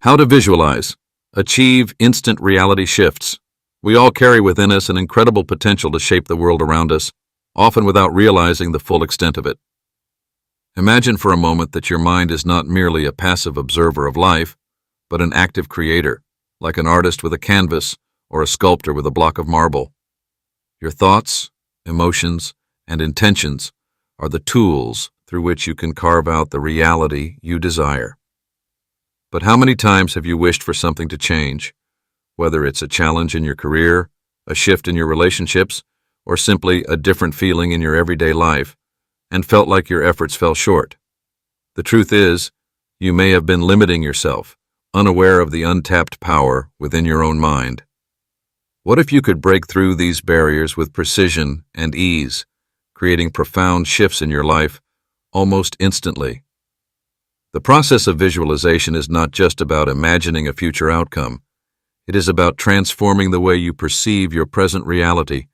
How to visualize. Achieve instant reality shifts. We all carry within us an incredible potential to shape the world around us, often without realizing the full extent of it. Imagine for a moment that your mind is not merely a passive observer of life, but an active creator, like an artist with a canvas or a sculptor with a block of marble. Your thoughts, emotions, and intentions are the tools through which you can carve out the reality you desire. But how many times have you wished for something to change, whether it's a challenge in your career, a shift in your relationships, or simply a different feeling in your everyday life, and felt like your efforts fell short? The truth is, you may have been limiting yourself, unaware of the untapped power within your own mind. What if you could break through these barriers with precision and ease, creating profound shifts in your life almost instantly? The process of visualization is not just about imagining a future outcome. It is about transforming the way you perceive your present reality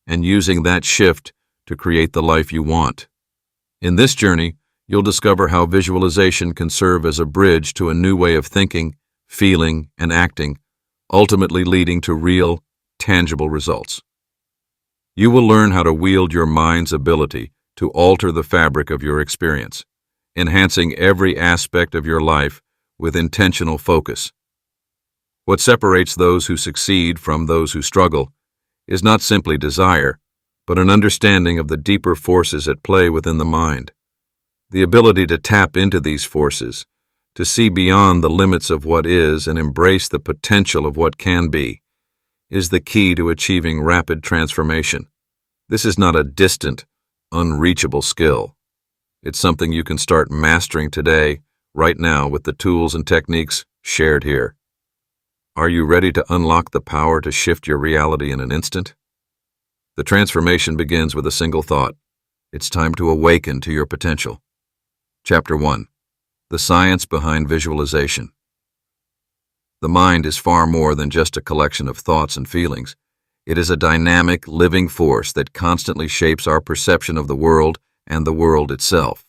and using that shift to create the life you want. In this journey, you'll discover how visualization can serve as a bridge to a new way of thinking, feeling, and acting, ultimately leading to real, tangible results. You will learn how to wield your mind's ability to alter the fabric of your experience, enhancing every aspect of your life with intentional focus. What separates those who succeed from those who struggle is not simply desire, but an understanding of the deeper forces at play within the mind. The ability to tap into these forces, to see beyond the limits of what is and embrace the potential of what can be, is the key to achieving rapid transformation. This is not a distant, unreachable skill. It's something you can start mastering today, right now, with the tools and techniques shared here. Are you ready to unlock the power to shift your reality in an instant? The transformation begins with a single thought. It's time to awaken to your potential. Chapter 1. The Science Behind Visualization. The mind is far more than just a collection of thoughts and feelings. It is a dynamic, living force that constantly shapes our perception of the world and the world itself.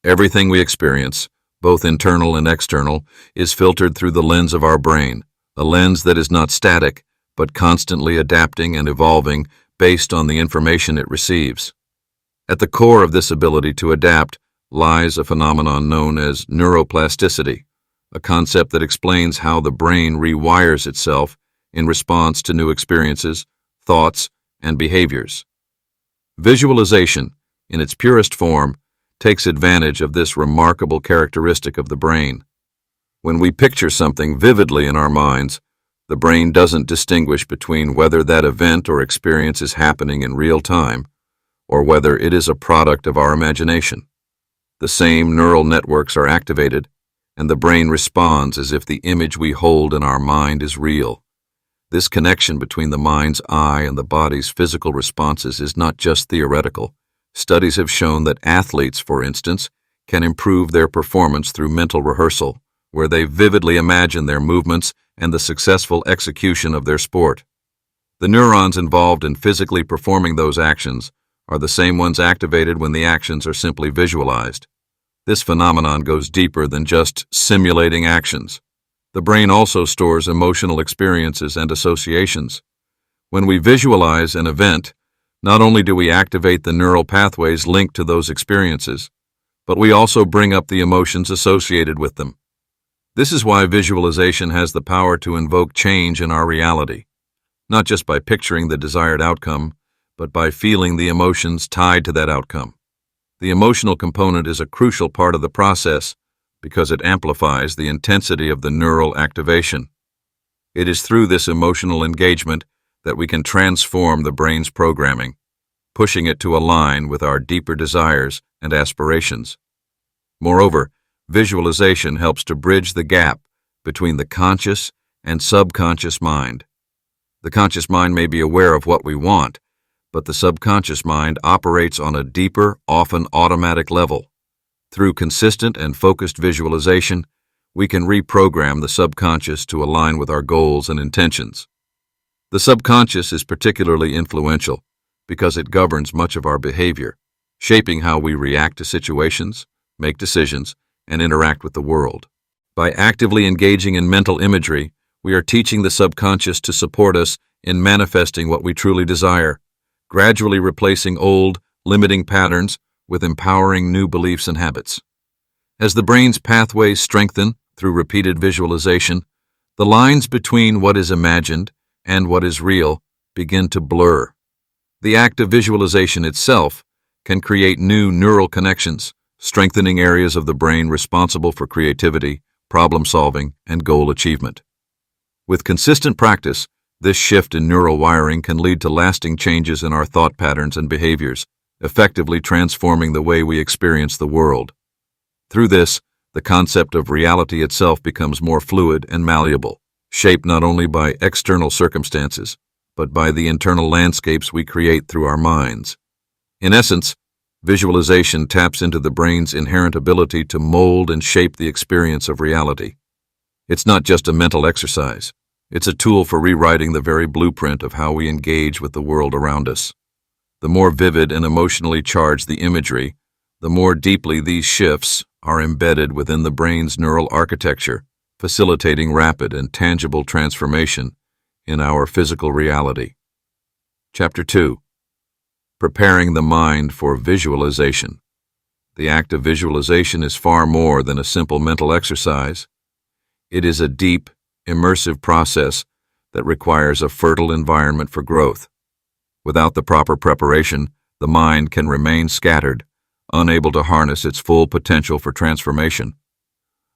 Everything we experience, both internal and external, is filtered through the lens of our brain, a lens that is not static, but constantly adapting and evolving based on the information it receives. At the core of this ability to adapt lies a phenomenon known as neuroplasticity, a concept that explains how the brain rewires itself in response to new experiences, thoughts, and behaviors. Visualization, in its purest form, takes advantage of this remarkable characteristic of the brain. When we picture something vividly in our minds, the brain doesn't distinguish between whether that event or experience is happening in real time or whether it is a product of our imagination. The same neural networks are activated, and the brain responds as if the image we hold in our mind is real. This connection between the mind's eye and the body's physical responses is not just theoretical. Studies have shown that athletes, for instance, can improve their performance through mental rehearsal, where they vividly imagine their movements and the successful execution of their sport. The neurons involved in physically performing those actions are the same ones activated when the actions are simply visualized. This phenomenon goes deeper than just simulating actions. The brain also stores emotional experiences and associations. When we visualize an event, not only do we activate the neural pathways linked to those experiences, but we also bring up the emotions associated with them. This is why visualization has the power to invoke change in our reality, not just by picturing the desired outcome, but by feeling the emotions tied to that outcome. The emotional component is a crucial part of the process because it amplifies the intensity of the neural activation. It is through this emotional engagement that we can transform the brain's programming, pushing it to align with our deeper desires and aspirations. Moreover, visualization helps to bridge the gap between the conscious and subconscious mind. The conscious mind may be aware of what we want, but the subconscious mind operates on a deeper, often automatic level. Through consistent and focused visualization, we can reprogram the subconscious to align with our goals and intentions. The subconscious is particularly influential because it governs much of our behavior, shaping how we react to situations, make decisions, and interact with the world. By actively engaging in mental imagery, we are teaching the subconscious to support us in manifesting what we truly desire, gradually replacing old, limiting patterns with empowering new beliefs and habits. As the brain's pathways strengthen through repeated visualization, the lines between what is imagined and what is real begin to blur. The act of visualization itself can create new neural connections, strengthening areas of the brain responsible for creativity, problem-solving, and goal achievement. With consistent practice, this shift in neural wiring can lead to lasting changes in our thought patterns and behaviors, effectively transforming the way we experience the world. Through this, the concept of reality itself becomes more fluid and malleable, shaped not only by external circumstances, but by the internal landscapes we create through our minds. In essence, visualization taps into the brain's inherent ability to mold and shape the experience of reality. It's not just a mental exercise. It's a tool for rewriting the very blueprint of how we engage with the world around us. The more vivid and emotionally charged the imagery, the more deeply these shifts are embedded within the brain's neural architecture, facilitating rapid and tangible transformation in our physical reality. Chapter 2. Preparing the mind for visualization. The act of visualization is far more than a simple mental exercise. It is a deep, immersive process that requires a fertile environment for growth. Without the proper preparation, the mind can remain scattered, unable to harness its full potential for transformation.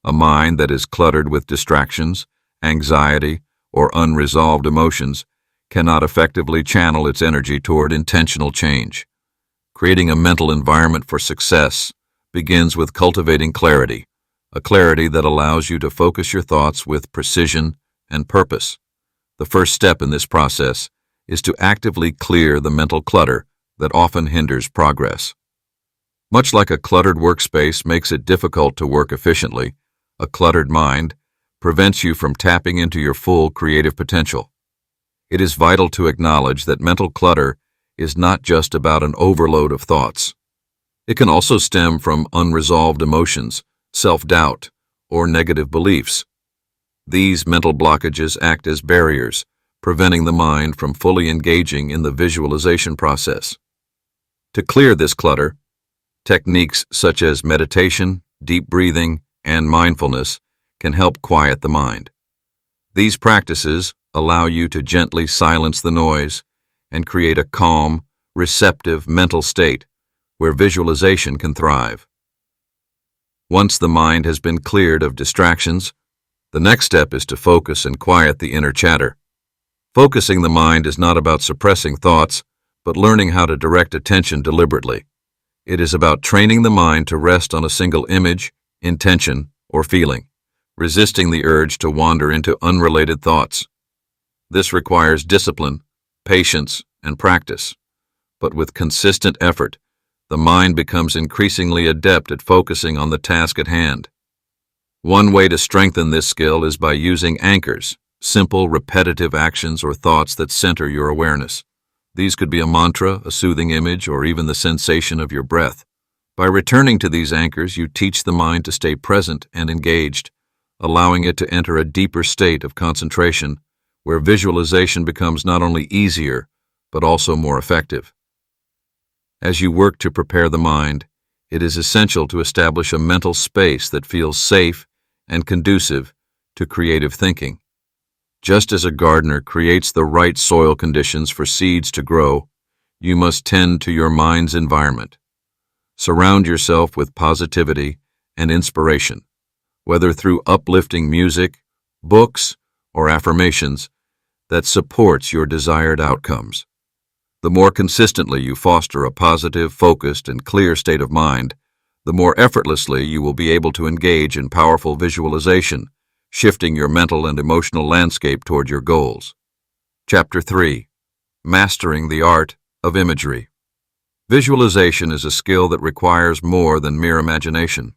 A mind that is cluttered with distractions, anxiety, or unresolved emotions cannot effectively channel its energy toward intentional change. Creating a mental environment for success begins with cultivating clarity, a clarity that allows you to focus your thoughts with precision and purpose. The first step in this process is to actively clear the mental clutter that often hinders progress. Much like a cluttered workspace makes it difficult to work efficiently, a cluttered mind prevents you from tapping into your full creative potential. It is vital to acknowledge that mental clutter is not just about an overload of thoughts. It can also stem from unresolved emotions, self-doubt, or negative beliefs. These mental blockages act as barriers, preventing the mind from fully engaging in the visualization process. To clear this clutter, techniques such as meditation, deep breathing, and mindfulness can help quiet the mind. These practices allow you to gently silence the noise and create a calm, receptive mental state where visualization can thrive. Once the mind has been cleared of distractions, the next step is to focus and quiet the inner chatter. Focusing the mind is not about suppressing thoughts, but learning how to direct attention deliberately. It is about training the mind to rest on a single image, intention, or feeling, resisting the urge to wander into unrelated thoughts. This requires discipline, patience, and practice. But with consistent effort, the mind becomes increasingly adept at focusing on the task at hand. One way to strengthen this skill is by using anchors, simple, repetitive actions or thoughts that center your awareness. These could be a mantra, a soothing image, or even the sensation of your breath. By returning to these anchors, you teach the mind to stay present and engaged, allowing it to enter a deeper state of concentration, where visualization becomes not only easier, but also more effective. As you work to prepare the mind, it is essential to establish a mental space that feels safe and conducive to creative thinking. Just as a gardener creates the right soil conditions for seeds to grow, you must tend to your mind's environment. Surround yourself with positivity and inspiration, whether through uplifting music, books, or affirmations that supports your desired outcomes. The more consistently you foster a positive, focused, and clear state of mind, the more effortlessly you will be able to engage in powerful visualization, shifting your mental and emotional landscape toward your goals. Chapter 3. Mastering the Art of Imagery. Visualization is a skill that requires more than mere imagination.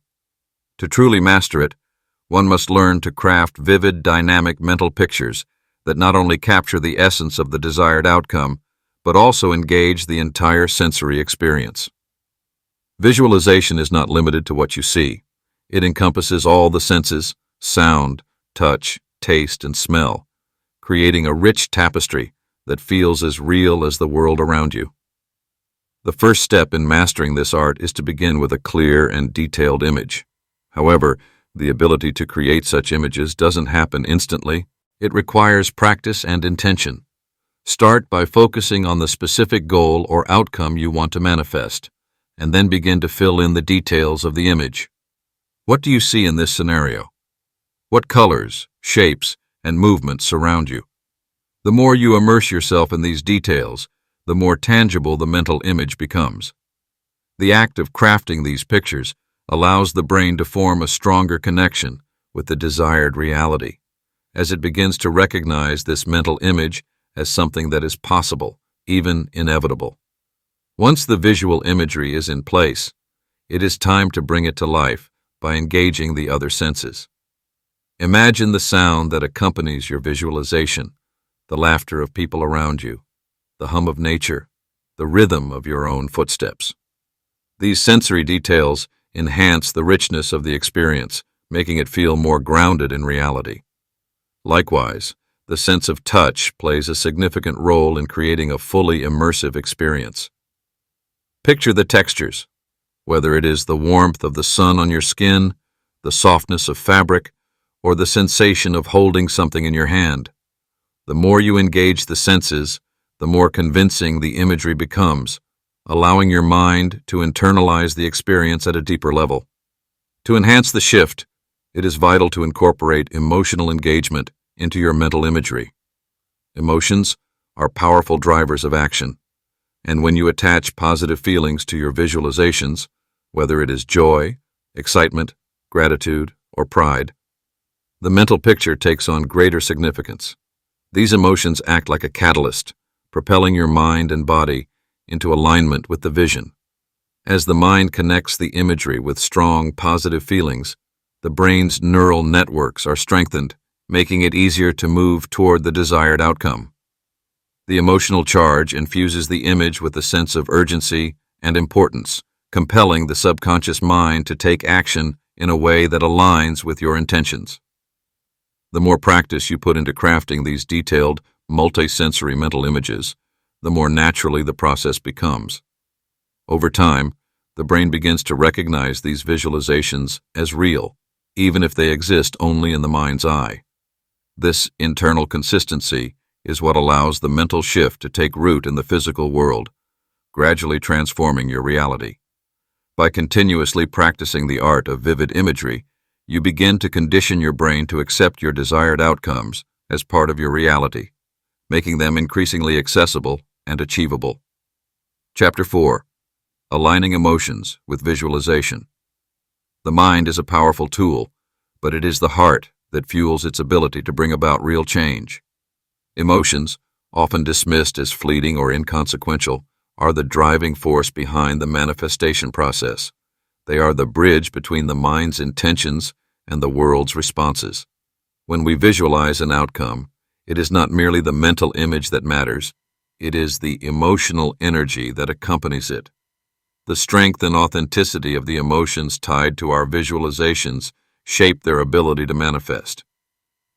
To truly master it, one must learn to craft vivid, dynamic mental pictures that not only capture the essence of the desired outcome, but also engage the entire sensory experience. Visualization is not limited to what you see. It encompasses all the senses, sound, touch, taste, and smell, creating a rich tapestry that feels as real as the world around you. The first step in mastering this art is to begin with a clear and detailed image. However, the ability to create such images doesn't happen instantly. It requires practice and intention. Start by focusing on the specific goal or outcome you want to manifest, and then begin to fill in the details of the image. What do you see in this scenario? What colors, shapes, and movements surround you? The more you immerse yourself in these details, the more tangible the mental image becomes. The act of crafting these pictures allows the brain to form a stronger connection with the desired reality, as it begins to recognize this mental image as something that is possible, even inevitable. Once the visual imagery is in place, it is time to bring it to life by engaging the other senses. Imagine the sound that accompanies your visualization, the laughter of people around you, the hum of nature, the rhythm of your own footsteps. These sensory details enhance the richness of the experience, making it feel more grounded in reality. Likewise, the sense of touch plays a significant role in creating a fully immersive experience. Picture the textures, whether it is the warmth of the sun on your skin, the softness of fabric, or the sensation of holding something in your hand. The more you engage the senses, the more convincing the imagery becomes, allowing your mind to internalize the experience at a deeper level. To enhance the shift, it is vital to incorporate emotional engagement into your mental imagery. Emotions are powerful drivers of action, and when you attach positive feelings to your visualizations, whether it is joy, excitement, gratitude, or pride, the mental picture takes on greater significance. These emotions act like a catalyst, propelling your mind and body into alignment with the vision. As the mind connects the imagery with strong, positive feelings, the brain's neural networks are strengthened, making it easier to move toward the desired outcome. The emotional charge infuses the image with a sense of urgency and importance, compelling the subconscious mind to take action in a way that aligns with your intentions. The more practice you put into crafting these detailed, multi-sensory mental images, the more naturally the process becomes. Over time, the brain begins to recognize these visualizations as real, even if they exist only in the mind's eye. This internal consistency is what allows the mental shift to take root in the physical world, gradually transforming your reality. By continuously practicing the art of vivid imagery, you begin to condition your brain to accept your desired outcomes as part of your reality, making them increasingly accessible and achievable. Chapter 4. Aligning Emotions with Visualization. The mind is a powerful tool, but it is the heart that fuels its ability to bring about real change. Emotions, often dismissed as fleeting or inconsequential, are the driving force behind the manifestation process. They are the bridge between the mind's intentions and the world's responses. When we visualize an outcome, it is not merely the mental image that matters, it is the emotional energy that accompanies it. The strength and authenticity of the emotions tied to our visualizations shape their ability to manifest.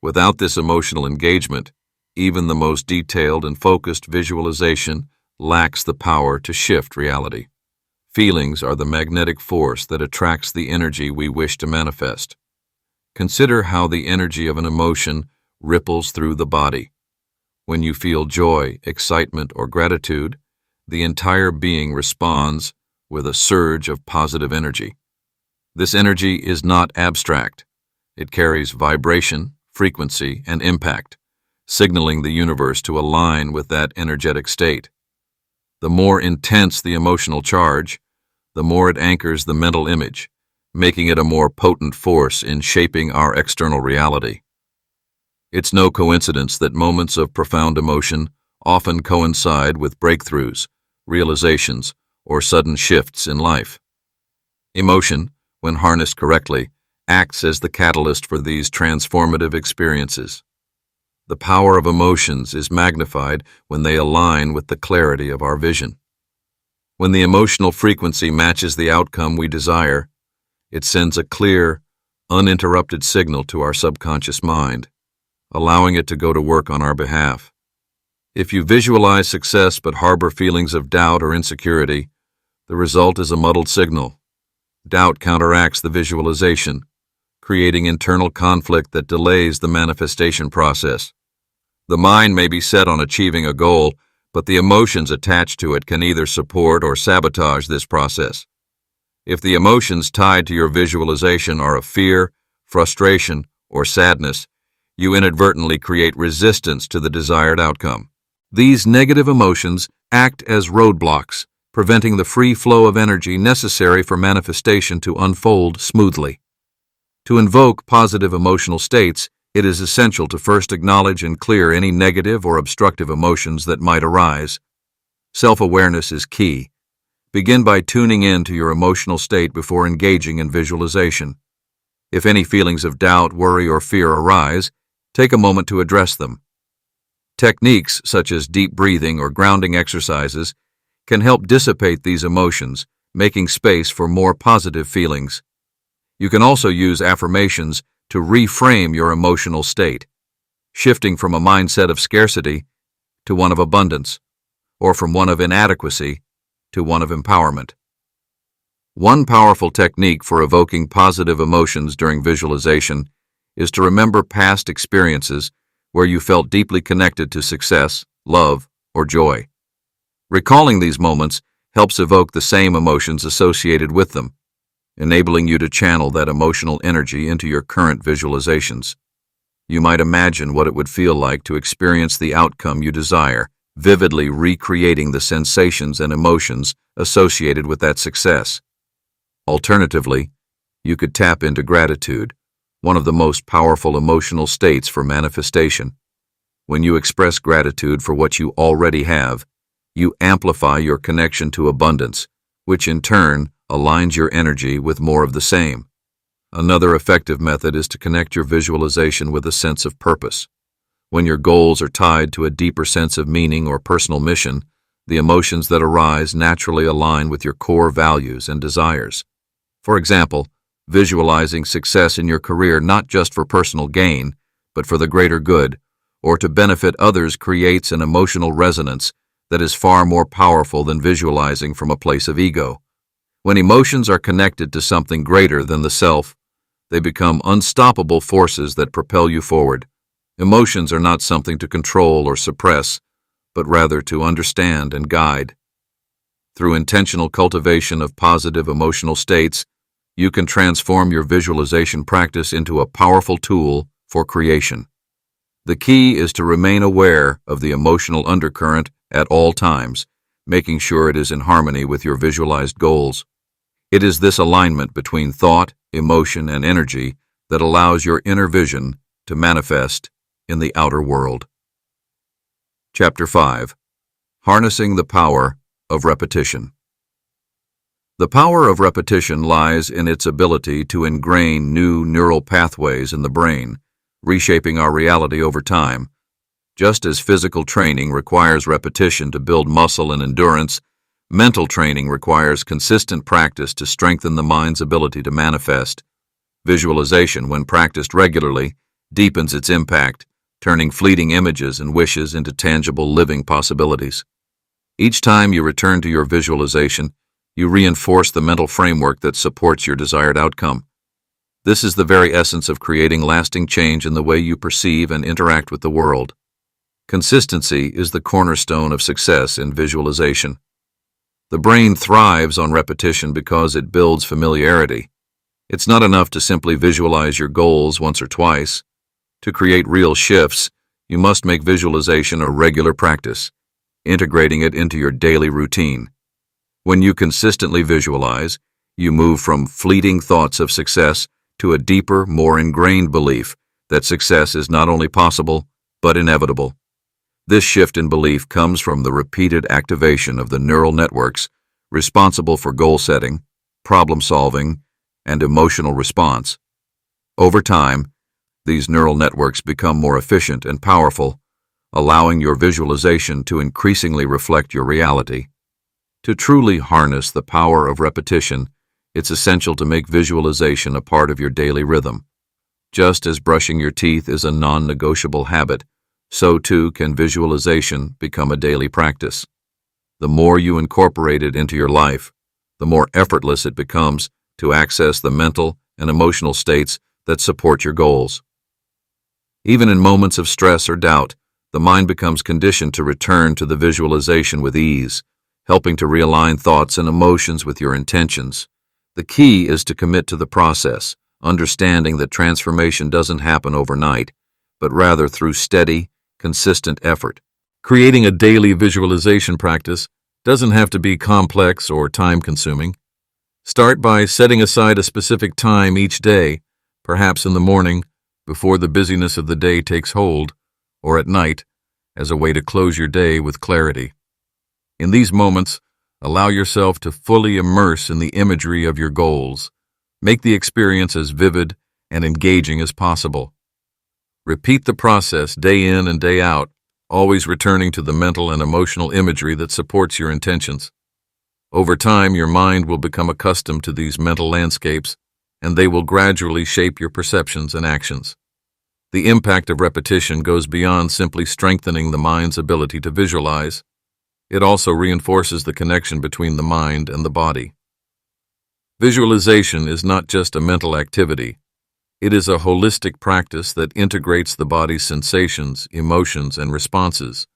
Without this emotional engagement, even the most detailed and focused visualization lacks the power to shift reality. Feelings are the magnetic force that attracts the energy we wish to manifest. Consider how the energy of an emotion ripples through the body. When you feel joy, excitement, or gratitude, the entire being responds with a surge of positive energy. This energy is not abstract. It carries vibration, frequency, and impact, signaling the universe to align with that energetic state. The more intense the emotional charge, the more it anchors the mental image, making it a more potent force in shaping our external reality. It's no coincidence that moments of profound emotion often coincide with breakthroughs, realizations, or sudden shifts in life. Emotion, when harnessed correctly, acts as the catalyst for these transformative experiences. The power of emotions is magnified when they align with the clarity of our vision. When the emotional frequency matches the outcome we desire, it sends a clear, uninterrupted signal to our subconscious mind, allowing it to go to work on our behalf. If you visualize success but harbor feelings of doubt or insecurity, the result is a muddled signal. Doubt counteracts the visualization, creating internal conflict that delays the manifestation process. The mind may be set on achieving a goal, but the emotions attached to it can either support or sabotage this process. If the emotions tied to your visualization are of fear, frustration, or sadness, you inadvertently create resistance to the desired outcome. These negative emotions act as roadblocks, preventing the free flow of energy necessary for manifestation to unfold smoothly. To invoke positive emotional states, it is essential to first acknowledge and clear any negative or obstructive emotions that might arise. Self-awareness is key. Begin by tuning in to your emotional state before engaging in visualization. If any feelings of doubt, worry, or fear arise, take a moment to address them. Techniques such as deep breathing or grounding exercises can help dissipate these emotions, making space for more positive feelings. You can also use affirmations to reframe your emotional state, shifting from a mindset of scarcity to one of abundance, or from one of inadequacy to one of empowerment. One powerful technique for evoking positive emotions during visualization is to remember past experiences where you felt deeply connected to success, love, or joy. Recalling these moments helps evoke the same emotions associated with them, enabling you to channel that emotional energy into your current visualizations. You might imagine what it would feel like to experience the outcome you desire, vividly recreating the sensations and emotions associated with that success. Alternatively, you could tap into gratitude, one of the most powerful emotional states for manifestation. When you express gratitude for what you already have, you amplify your connection to abundance, which in turn aligns your energy with more of the same. Another effective method is to connect your visualization with a sense of purpose. When your goals are tied to a deeper sense of meaning or personal mission, the emotions that arise naturally align with your core values and desires. For example, visualizing success in your career not just for personal gain, but for the greater good, or to benefit others creates an emotional resonance that is far more powerful than visualizing from a place of ego. When emotions are connected to something greater than the self, they become unstoppable forces that propel you forward. Emotions are not something to control or suppress, but rather to understand and guide. Through intentional cultivation of positive emotional states, you can transform your visualization practice into a powerful tool for creation. The key is to remain aware of the emotional undercurrent at all times, making sure it is in harmony with your visualized goals. It is this alignment between thought, emotion, and energy that allows your inner vision to manifest in the outer world. Chapter 5. Harnessing the Power of Repetition. The power of repetition lies in its ability to ingrain new neural pathways in the brain, reshaping our reality over time. Just as physical training requires repetition to build muscle and endurance, mental training requires consistent practice to strengthen the mind's ability to manifest. Visualization, when practiced regularly, deepens its impact, turning fleeting images and wishes into tangible living possibilities. Each time you return to your visualization, you reinforce the mental framework that supports your desired outcome. This is the very essence of creating lasting change in the way you perceive and interact with the world. Consistency is the cornerstone of success in visualization. The brain thrives on repetition because it builds familiarity. It's not enough to simply visualize your goals once or twice. To create real shifts, you must make visualization a regular practice, integrating it into your daily routine. When you consistently visualize, you move from fleeting thoughts of success to a deeper, more ingrained belief that success is not only possible, but inevitable. This shift in belief comes from the repeated activation of the neural networks responsible for goal setting, problem solving, and emotional response. Over time, these neural networks become more efficient and powerful, allowing your visualization to increasingly reflect your reality. To truly harness the power of repetition, It's essential to make visualization a part of your daily rhythm. Just as brushing your teeth is a non-negotiable habit, so too can visualization become a daily practice. The more you incorporate it into your life, the more effortless it becomes to access the mental and emotional states that support your goals. Even in moments of stress or doubt, the mind becomes conditioned to return to the visualization with ease, helping to realign thoughts and emotions with your intentions. The key is to commit to the process, understanding that transformation doesn't happen overnight, but rather through steady, consistent effort. Creating a daily visualization practice doesn't have to be complex or time-consuming. Start by setting aside a specific time each day, perhaps in the morning, before the busyness of the day takes hold, or at night, as a way to close your day with clarity. In these moments, allow yourself to fully immerse in the imagery of your goals. Make the experience as vivid and engaging as possible. Repeat the process day in and day out, always returning to the mental and emotional imagery that supports your intentions. Over time, your mind will become accustomed to these mental landscapes, and they will gradually shape your perceptions and actions. The impact of repetition goes beyond simply strengthening the mind's ability to visualize. It also reinforces the connection between the mind and the body. Visualization is not just a mental activity. It is a holistic practice that integrates the body's sensations, emotions, and responses.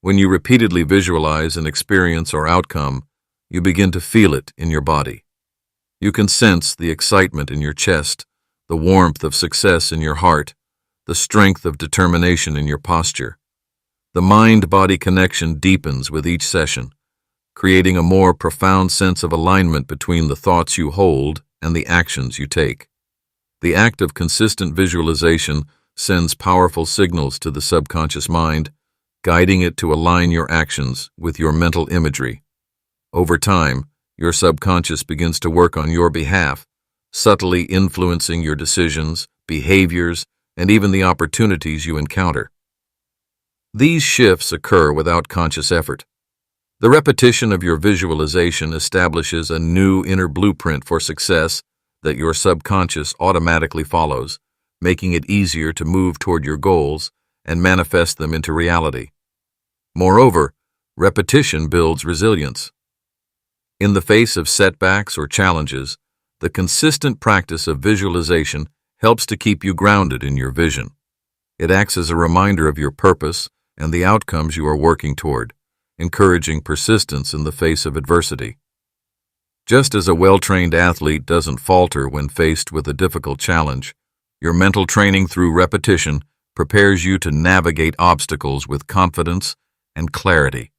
When you repeatedly visualize an experience or outcome, you begin to feel it in your body. You can sense the excitement in your chest, the warmth of success in your heart, the strength of determination in your posture. The mind-body connection deepens with each session, creating a more profound sense of alignment between the thoughts you hold and the actions you take. The act of consistent visualization sends powerful signals to the subconscious mind, guiding it to align your actions with your mental imagery. Over time, your subconscious begins to work on your behalf, subtly influencing your decisions, behaviors, and even the opportunities you encounter. These shifts occur without conscious effort. The repetition of your visualization establishes a new inner blueprint for success that your subconscious automatically follows, making it easier to move toward your goals and manifest them into reality. Moreover, repetition builds resilience. In the face of setbacks or challenges, the consistent practice of visualization helps to keep you grounded in your vision. It acts as a reminder of your purpose and the outcomes you are working toward, encouraging persistence in the face of adversity. Just as a well-trained athlete doesn't falter when faced with a difficult challenge, your mental training through repetition prepares you to navigate obstacles with confidence and clarity.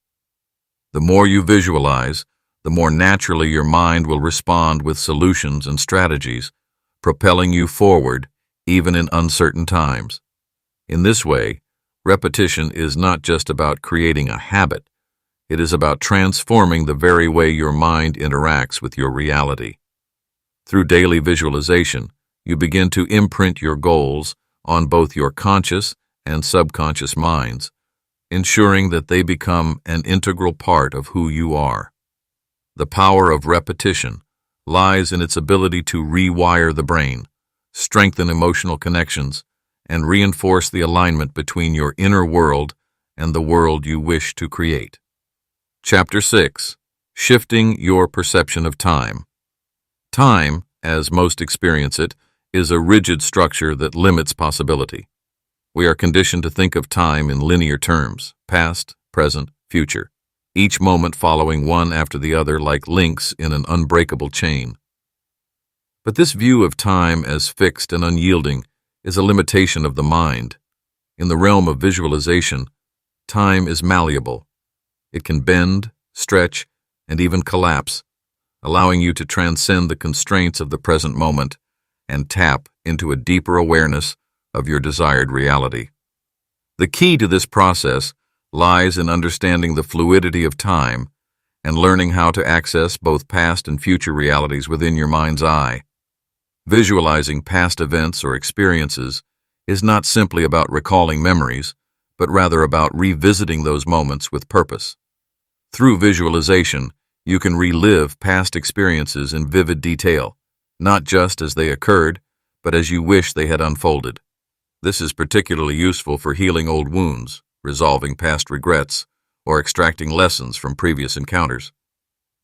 The more you visualize, the more naturally your mind will respond with solutions and strategies, propelling you forward even in uncertain times. In this way, repetition is not just about creating a habit. It is about transforming the very way your mind interacts with your reality. Through daily visualization, you begin to imprint your goals on both your conscious and subconscious minds, ensuring that they become an integral part of who you are. The power of repetition lies in its ability to rewire the brain, strengthen emotional connections, and reinforce the alignment between your inner world and the world you wish to create. Chapter 6. Shifting Your Perception of Time. Time, as most experience it, is a rigid structure that limits possibility. We are conditioned to think of time in linear terms, past, present, future, each moment following one after the other like links in an unbreakable chain. But this view of time as fixed and unyielding is a limitation of the mind. In the realm of visualization, time is malleable. It can bend, stretch, and even collapse, allowing you to transcend the constraints of the present moment and tap into a deeper awareness of your desired reality. The key to this process lies in understanding the fluidity of time and learning how to access both past and future realities within your mind's eye. Visualizing past events or experiences is not simply about recalling memories, but rather about revisiting those moments with purpose. Through visualization, You can relive past experiences in vivid detail, not just as they occurred, but as you wish they had unfolded. This is particularly useful for healing old wounds, resolving past regrets, or extracting lessons from previous encounters.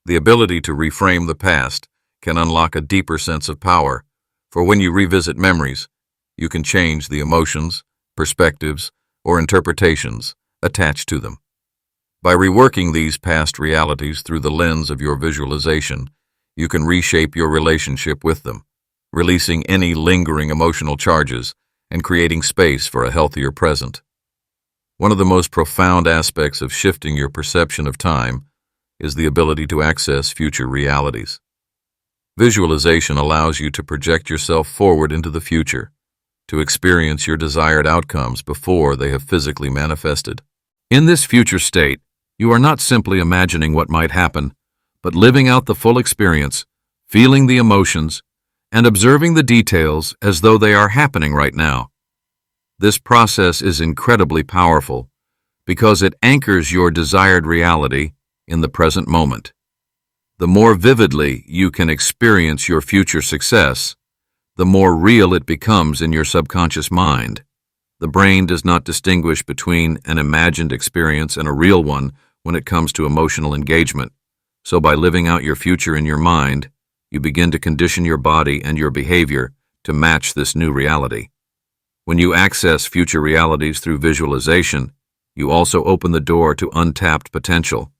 The ability to reframe the past can unlock a deeper sense of power, for when you revisit memories, you can change the emotions, perspectives, or interpretations attached to them. By reworking these past realities through the lens of your visualization, you can reshape your relationship with them, releasing any lingering emotional charges and creating space for a healthier present. One of the most profound aspects of shifting your perception of time is the ability to access future realities. Visualization allows you to project yourself forward into the future, to experience your desired outcomes before they have physically manifested. In this future state, you are not simply imagining what might happen, but living out the full experience, feeling the emotions, and observing the details as though they are happening right now. This process is incredibly powerful because it anchors your desired reality in the present moment. The more vividly you can experience your future success, the more real it becomes in your subconscious mind. The brain does not distinguish between an imagined experience and a real one when it comes to emotional engagement. So by living out your future in your mind, you begin to condition your body and your behavior to match this new reality. When you access future realities through visualization, you also open the door to untapped potential.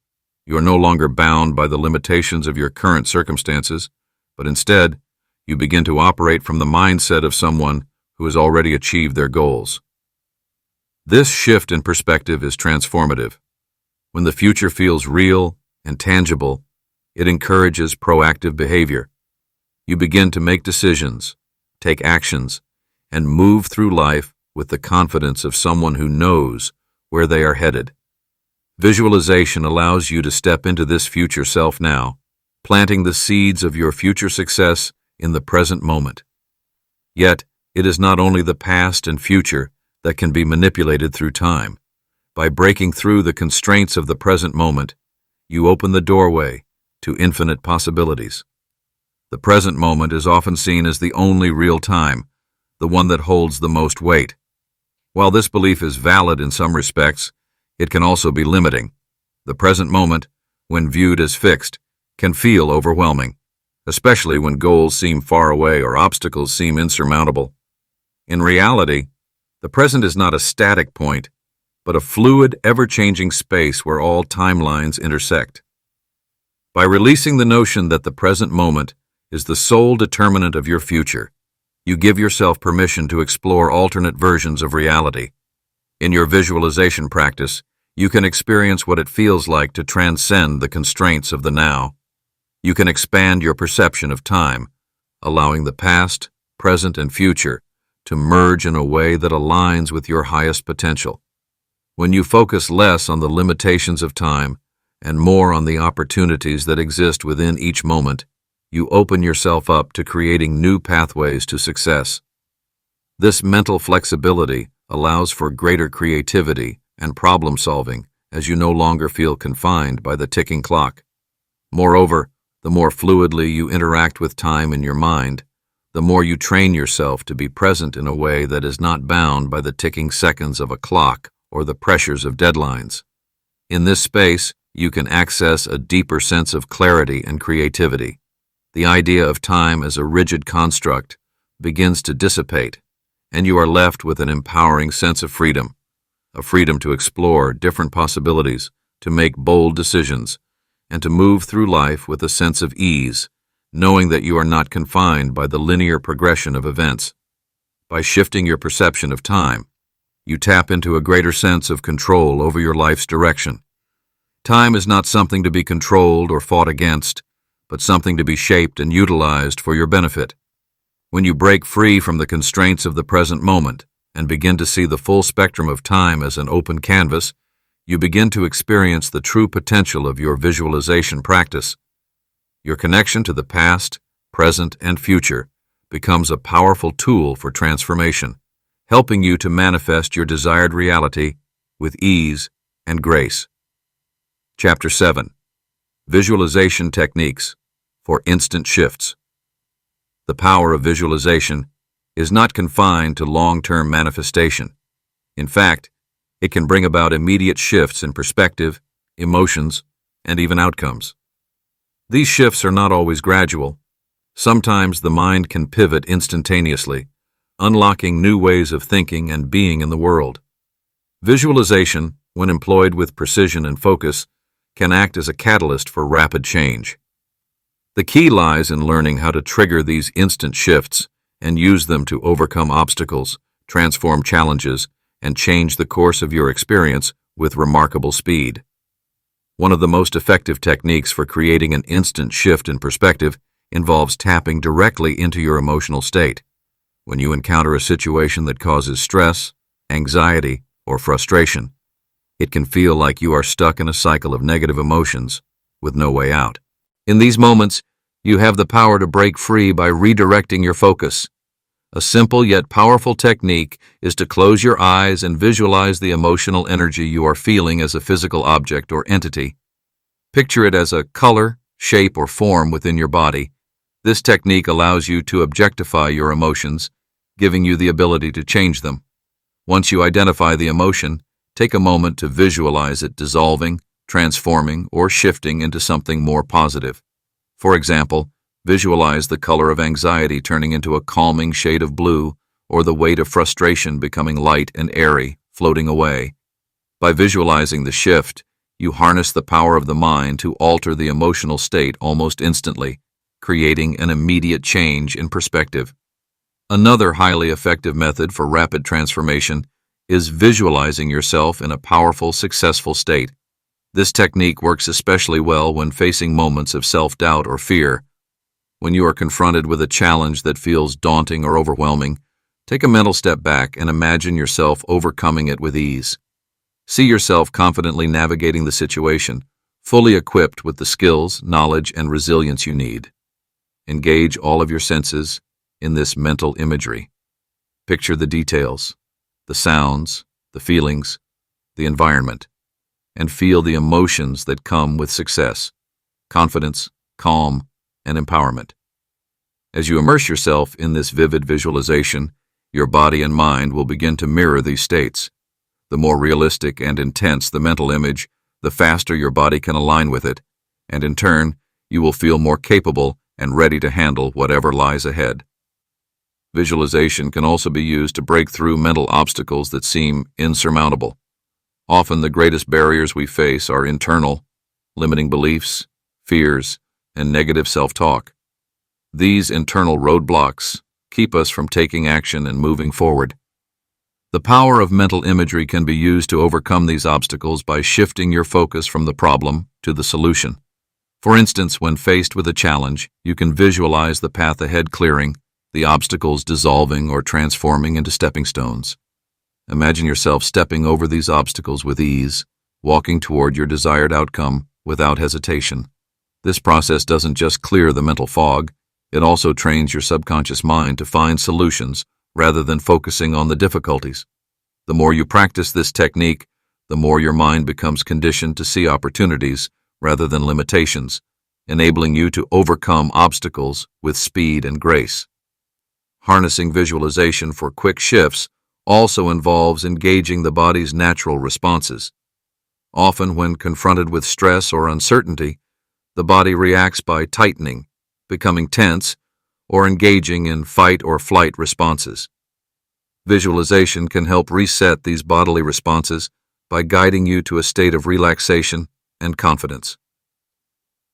You are no longer bound by the limitations of your current circumstances, but instead, you begin to operate from the mindset of someone who has already achieved their goals. This shift in perspective is transformative. When the future feels real and tangible, it encourages proactive behavior. You begin to make decisions, take actions, and move through life with the confidence of someone who knows where they are headed. Visualization allows you to step into this future self now, planting the seeds of your future success in the present moment. Yet, it is not only the past and future that can be manipulated through time. By breaking through the constraints of the present moment, you open the doorway to infinite possibilities. The present moment is often seen as the only real time, the one that holds the most weight. While this belief is valid in some respects, it can also be limiting. The present moment, when viewed as fixed, can feel overwhelming, especially when goals seem far away or obstacles seem insurmountable. In reality, the present is not a static point, but a fluid, ever-changing space where all timelines intersect. By releasing the notion that the present moment is the sole determinant of your future, you give yourself permission to explore alternate versions of reality. In your visualization practice, you can experience what it feels like to transcend the constraints of the now. You can expand your perception of time, allowing the past, present, and future to merge in a way that aligns with your highest potential. When you focus less on the limitations of time and more on the opportunities that exist within each moment, you open yourself up to creating new pathways to success. This mental flexibility allows for greater creativity and problem solving as you no longer feel confined by the ticking clock. Moreover, the more fluidly you interact with time in your mind, the more you train yourself to be present in a way that is not bound by the ticking seconds of a clock or the pressures of deadlines. In this space, you can access a deeper sense of clarity and creativity. The idea of time as a rigid construct begins to dissipate, and you are left with an empowering sense of freedom, a freedom to explore different possibilities, to make bold decisions, and to move through life with a sense of ease, knowing that you are not confined by the linear progression of events. By shifting your perception of time, you tap into a greater sense of control over your life's direction. Time is not something to be controlled or fought against, but something to be shaped and utilized for your benefit. When you break free from the constraints of the present moment and begin to see the full spectrum of time as an open canvas, you begin to experience the true potential of your visualization practice. Your connection to the past, present, and future becomes a powerful tool for transformation, helping you to manifest your desired reality with ease and grace. Chapter 7. Visualization techniques for instant shifts. The power of visualization is not confined to long-term manifestation. In fact, it can bring about immediate shifts in perspective, emotions, and even outcomes. These shifts are not always gradual. Sometimes the mind can pivot instantaneously, unlocking new ways of thinking and being in the world. Visualization, when employed with precision and focus, can act as a catalyst for rapid change. The key lies in learning how to trigger these instant shifts and use them to overcome obstacles, transform challenges, and change the course of your experience with remarkable speed. One of the most effective techniques for creating an instant shift in perspective involves tapping directly into your emotional state. When you encounter a situation that causes stress, anxiety, or frustration, it can feel like you are stuck in a cycle of negative emotions with no way out. In these moments, you have the power to break free by redirecting your focus. A simple yet powerful technique is to close your eyes and visualize the emotional energy you are feeling as a physical object or entity. Picture it as a color, shape, or form within your body. This technique allows you to objectify your emotions, giving you the ability to change them. Once you identify the emotion, take a moment to visualize it dissolving, transforming, or shifting into something more positive. For example, visualize the color of anxiety turning into a calming shade of blue, or the weight of frustration becoming light and airy, floating away. By visualizing the shift, you harness the power of the mind to alter the emotional state almost instantly, creating an immediate change in perspective. Another highly effective method for rapid transformation is visualizing yourself in a powerful, successful state. This technique works especially well when facing moments of self-doubt or fear. When you are confronted with a challenge that feels daunting or overwhelming, take a mental step back and imagine yourself overcoming it with ease. See yourself confidently navigating the situation, fully equipped with the skills, knowledge, and resilience you need. Engage all of your senses in this mental imagery. Picture the details, the sounds, the feelings, the environment, and feel the emotions that come with success, confidence, calm, and empowerment. As you immerse yourself in this vivid visualization, your body and mind will begin to mirror these states. The more realistic and intense the mental image, the faster your body can align with it, and in turn, you will feel more capable and ready to handle whatever lies ahead. Visualization can also be used to break through mental obstacles that seem insurmountable. Often the greatest barriers we face are internal, limiting beliefs, fears, and negative self-talk. These internal roadblocks keep us from taking action and moving forward. The power of mental imagery can be used to overcome these obstacles by shifting your focus from the problem to the solution. For instance, when faced with a challenge, you can visualize the path ahead clearing, the obstacles dissolving or transforming into stepping stones. Imagine yourself stepping over these obstacles with ease, walking toward your desired outcome without hesitation. This process doesn't just clear the mental fog, it also trains your subconscious mind to find solutions rather than focusing on the difficulties. The more you practice this technique, the more your mind becomes conditioned to see opportunities rather than limitations, enabling you to overcome obstacles with speed and grace. Harnessing visualization for quick shifts also involves engaging the body's natural responses. Often when confronted with stress or uncertainty, the body reacts by tightening, becoming tense, or engaging in fight or flight responses. Visualization can help reset these bodily responses by guiding you to a state of relaxation and confidence.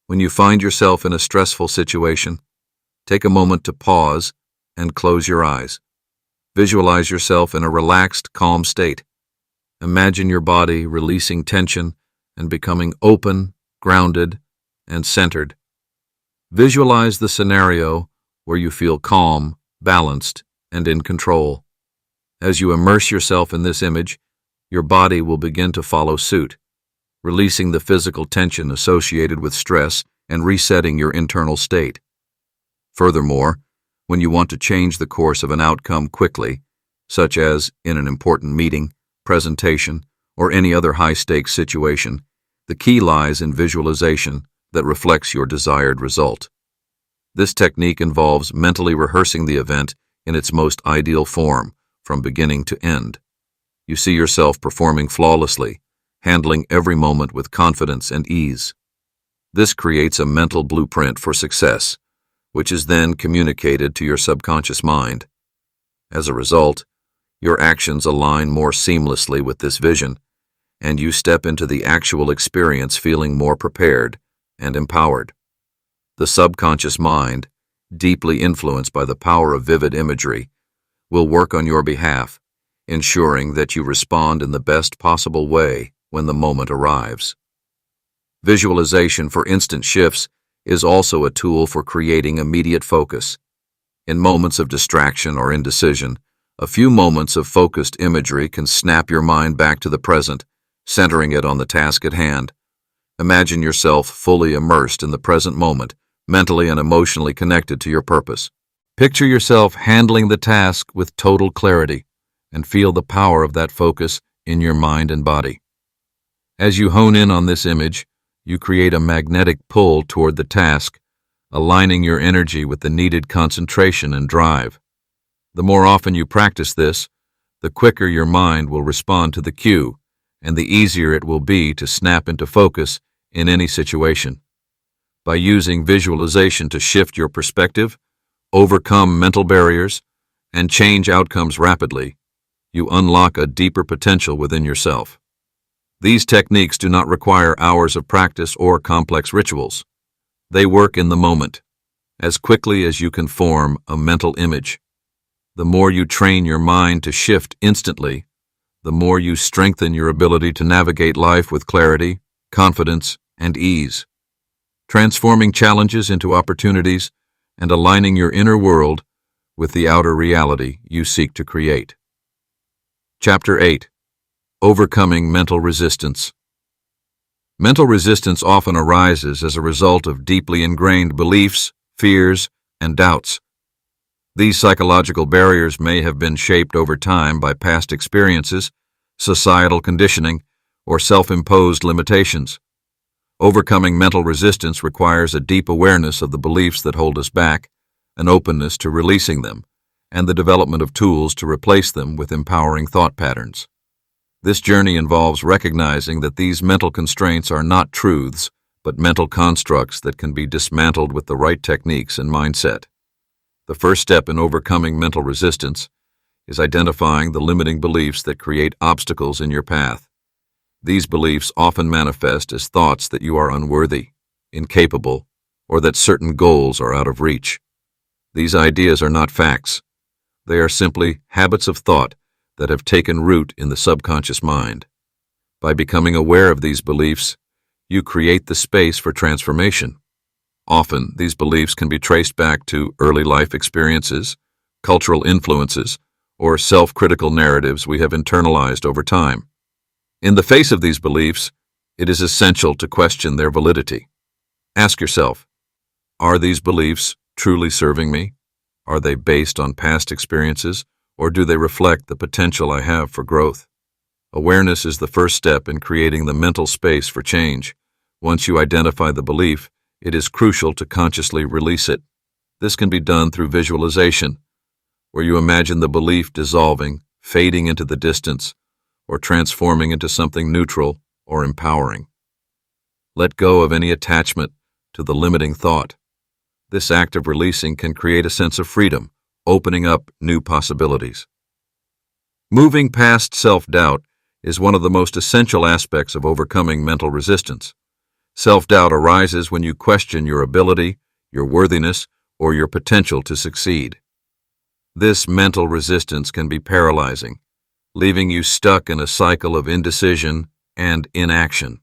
When you find yourself in a stressful situation, take a moment to pause and close your eyes. Visualize yourself in a relaxed, calm state. Imagine your body releasing tension and becoming open, grounded, and centered. Visualize the scenario where you feel calm, balanced, and in control. As you immerse yourself in this image, your body will begin to follow suit, releasing the physical tension associated with stress and resetting your internal state. Furthermore, when you want to change the course of an outcome quickly, such as in an important meeting, presentation, or any other high-stakes situation, the key lies in visualization, that reflects your desired result. This technique involves mentally rehearsing the event in its most ideal form, from beginning to end. You see yourself performing flawlessly, handling every moment with confidence and ease. This creates a mental blueprint for success, which is then communicated to your subconscious mind. As a result, your actions align more seamlessly with this vision, and you step into the actual experience feeling more prepared and empowered. The subconscious mind, deeply influenced by the power of vivid imagery, will work on your behalf, ensuring that you respond in the best possible way when the moment arrives. Visualization for instant shifts is also a tool for creating immediate focus. In moments of distraction or indecision, a few moments of focused imagery can snap your mind back to the present, centering it on the task at hand. Imagine yourself fully immersed in the present moment, mentally and emotionally connected to your purpose. Picture yourself handling the task with total clarity, and feel the power of that focus in your mind and body. As you hone in on this image, you create a magnetic pull toward the task, aligning your energy with the needed concentration and drive. The more often you practice this, the quicker your mind will respond to the cue, and the easier it will be to snap into focus in any situation. By using visualization to shift your perspective, overcome mental barriers, and change outcomes rapidly, you unlock a deeper potential within yourself. These techniques do not require hours of practice or complex rituals. They work in the moment, as quickly as you can form a mental image. The more you train your mind to shift instantly, the more you strengthen your ability to navigate life with clarity, confidence, and ease, transforming challenges into opportunities and aligning your inner world with the outer reality you seek to create. Chapter 8. Overcoming mental resistance. Mental resistance often arises as a result of deeply ingrained beliefs, fears, and doubts. These psychological barriers may have been shaped over time by past experiences, societal conditioning, or self-imposed limitations. Overcoming mental resistance requires a deep awareness of the beliefs that hold us back, an openness to releasing them, and the development of tools to replace them with empowering thought patterns. This journey involves recognizing that these mental constraints are not truths, but mental constructs that can be dismantled with the right techniques and mindset. The first step in overcoming mental resistance is identifying the limiting beliefs that create obstacles in your path. These beliefs often manifest as thoughts that you are unworthy, incapable, or that certain goals are out of reach. These ideas are not facts. They are simply habits of thought that have taken root in the subconscious mind. By becoming aware of these beliefs, you create the space for transformation. Often, these beliefs can be traced back to early life experiences, cultural influences, or self-critical narratives we have internalized over time. In the face of these beliefs, it is essential to question their validity. Ask yourself, are these beliefs truly serving me? Are they based on past experiences, or do they reflect the potential I have for growth? Awareness is the first step in creating the mental space for change. Once you identify the belief, it is crucial to consciously release it. This can be done through visualization, where you imagine the belief dissolving, fading into the distance, or transforming into something neutral or empowering. Let go of any attachment to the limiting thought. This act of releasing can create a sense of freedom, opening up new possibilities. Moving past self-doubt is one of the most essential aspects of overcoming mental resistance. Self-doubt arises when you question your ability, your worthiness, or your potential to succeed. This mental resistance can be paralyzing, leaving you stuck in a cycle of indecision and inaction.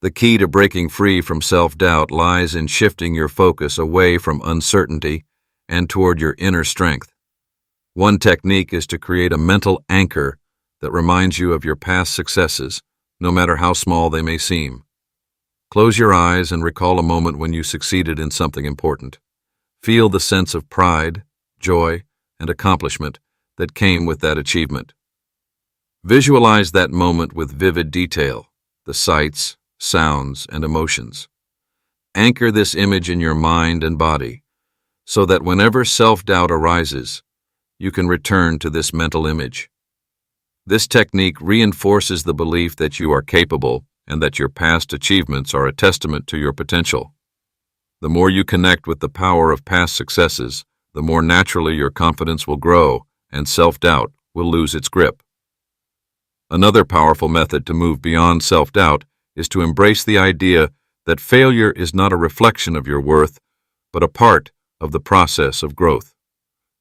The key to breaking free from self-doubt lies in shifting your focus away from uncertainty and toward your inner strength. One technique is to create a mental anchor that reminds you of your past successes, no matter how small they may seem. Close your eyes and recall a moment when you succeeded in something important. Feel the sense of pride, joy, and accomplishment that came with that achievement. Visualize that moment with vivid detail, the sights, sounds, and emotions. Anchor this image in your mind and body so that whenever self-doubt arises, you can return to this mental image. This technique reinforces the belief that you are capable and that your past achievements are a testament to your potential. The more you connect with the power of past successes, the more naturally your confidence will grow and self-doubt will lose its grip. Another powerful method to move beyond self-doubt is to embrace the idea that failure is not a reflection of your worth, but a part of the process of growth.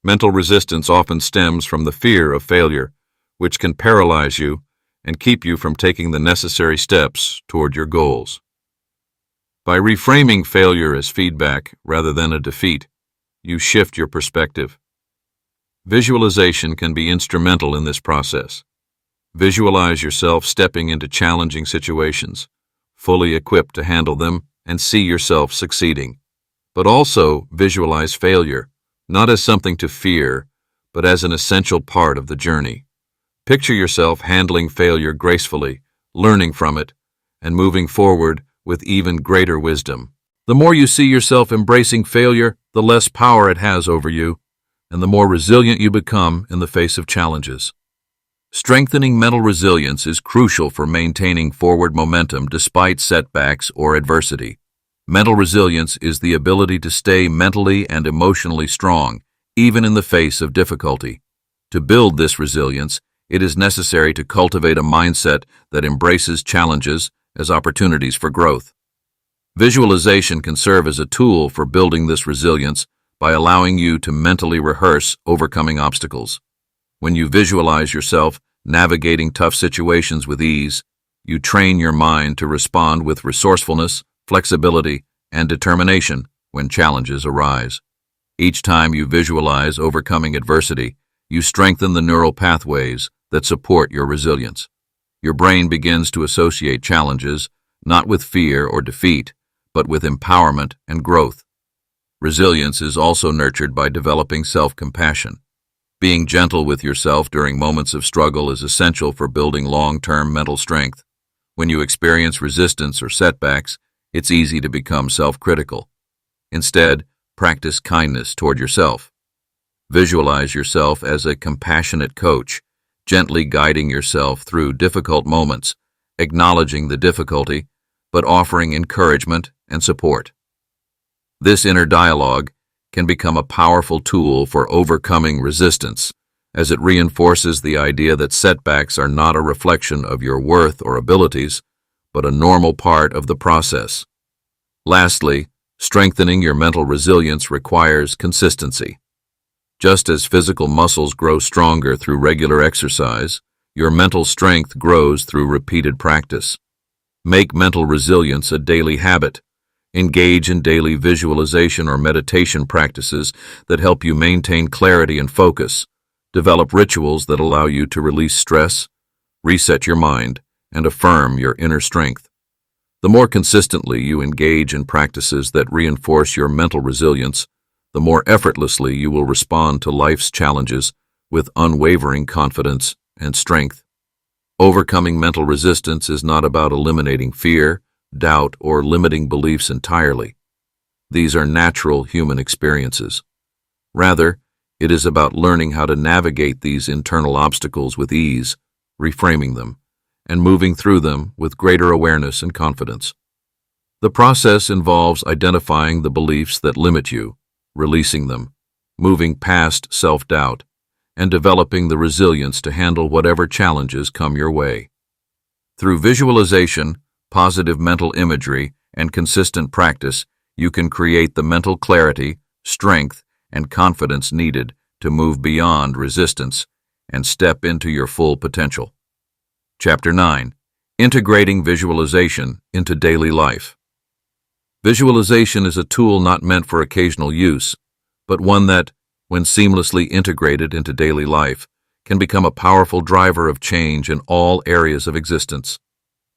Mental resistance often stems from the fear of failure, which can paralyze you and keep you from taking the necessary steps toward your goals. By reframing failure as feedback rather than a defeat, you shift your perspective. Visualization can be instrumental in this process. Visualize yourself stepping into challenging situations, fully equipped to handle them, and see yourself succeeding. But also visualize failure, not as something to fear, but as an essential part of the journey. Picture yourself handling failure gracefully, learning from it, and moving forward with even greater wisdom. The more you see yourself embracing failure, the less power it has over you, and the more resilient you become in the face of challenges. Strengthening mental resilience is crucial for maintaining forward momentum despite setbacks or adversity. Mental resilience is the ability to stay mentally and emotionally strong, even in the face of difficulty. To build this resilience, it is necessary to cultivate a mindset that embraces challenges as opportunities for growth. Visualization can serve as a tool for building this resilience by allowing you to mentally rehearse overcoming obstacles. When you visualize yourself navigating tough situations with ease, you train your mind to respond with resourcefulness, flexibility, and determination when challenges arise. Each time you visualize overcoming adversity, you strengthen the neural pathways that support your resilience. Your brain begins to associate challenges not with fear or defeat, but with empowerment and growth. Resilience is also nurtured by developing self-compassion. Being gentle with yourself during moments of struggle is essential for building long-term mental strength. When you experience resistance or setbacks, it's easy to become self-critical. Instead, practice kindness toward yourself. Visualize yourself as a compassionate coach, gently guiding yourself through difficult moments, acknowledging the difficulty, but offering encouragement and support. This inner dialogue can become a powerful tool for overcoming resistance, as it reinforces the idea that setbacks are not a reflection of your worth or abilities, but a normal part of the process. Lastly, strengthening your mental resilience requires consistency. Just as physical muscles grow stronger through regular exercise, your mental strength grows through repeated practice. Make mental resilience a daily habit. Engage in daily visualization or meditation practices that help you maintain clarity and focus. Develop rituals that allow you to release stress, reset your mind, and affirm your inner strength. The more consistently you engage in practices that reinforce your mental resilience, the more effortlessly you will respond to life's challenges with unwavering confidence and strength. Overcoming mental resistance is not about eliminating fear, doubt, or limiting beliefs entirely. These are natural human experiences. Rather, it is about learning how to navigate these internal obstacles with ease, reframing them, and moving through them with greater awareness and confidence. The process involves identifying the beliefs that limit you, releasing them, moving past self-doubt, and developing the resilience to handle whatever challenges come your way. Through visualization, positive mental imagery, and consistent practice, you can create the mental clarity, strength, and confidence needed to move beyond resistance and step into your full potential. Chapter 9. Integrating Visualization into Daily Life. Visualization is a tool not meant for occasional use, but one that, when seamlessly integrated into daily life, can become a powerful driver of change in all areas of existence.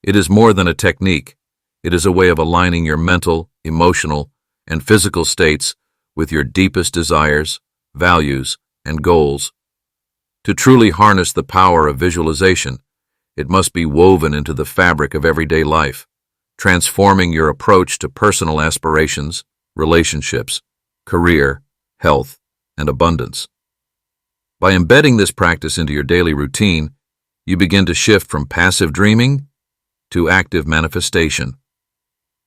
It is more than a technique. It is a way of aligning your mental, emotional, and physical states with your deepest desires, values, and goals. To truly harness the power of visualization, it must be woven into the fabric of everyday life, transforming your approach to personal aspirations, relationships, career, health, and abundance. By embedding this practice into your daily routine, you begin to shift from passive dreaming to active manifestation.